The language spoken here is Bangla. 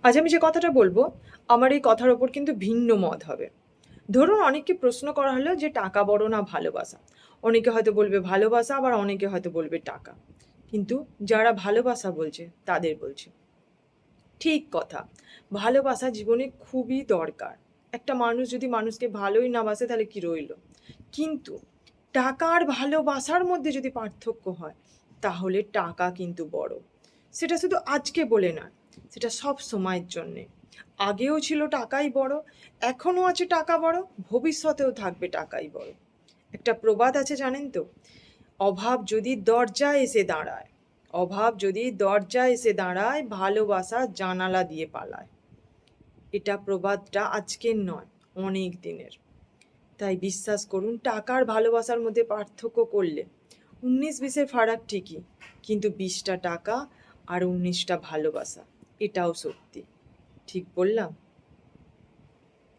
আজ আমি যে কথাটা বলবো, আমার এই কথার ওপর কিন্তু ভিন্ন মত হবে। ধরুন অনেককে প্রশ্ন করা হলো যে টাকা বড় না ভালোবাসা? অনেকে হয়তো বলবে ভালোবাসা, আবার অনেকে হয়তো বলবে টাকা। কিন্তু যারা ভালোবাসা বলছে তাদের বলছি, ঠিক কথা। ভালোবাসা জীবনে খুবই দরকার। একটা মানুষ যদি মানুষকে ভালোই না বাসে তাহলে কি রইলো? কিন্তু টাকা আর ভালোবাসার মধ্যে যদি পার্থক্য হয়, তাহলে টাকা কিন্তু বড়। সেটা শুধু আজকে বলে নয়, সেটা সব সময়ের জন্যে। আগেও ছিল টাকাই বড়, এখনও আছে টাকা বড়, ভবিষ্যতেও থাকবে টাকাই বড়। একটা প্রবাদ আছে জানেন তো? অভাব যদি দরজায় এসে দাঁড়ায়, অভাব যদি দরজায় এসে দাঁড়ায়, ভালোবাসা জানালা দিয়ে পালায়। এটা প্রবাদটা আজকের নয়, অনেক দিনের। তাই বিশ্বাস করুন, টাকার ভালোবাসার মধ্যে পার্থক্য করলে 19-20-এর ফারাক ঠিকই, কিন্তু 20টা টাকা আর 19টা ভালোবাসা, এটাও সত্যি। ঠিক বললাম?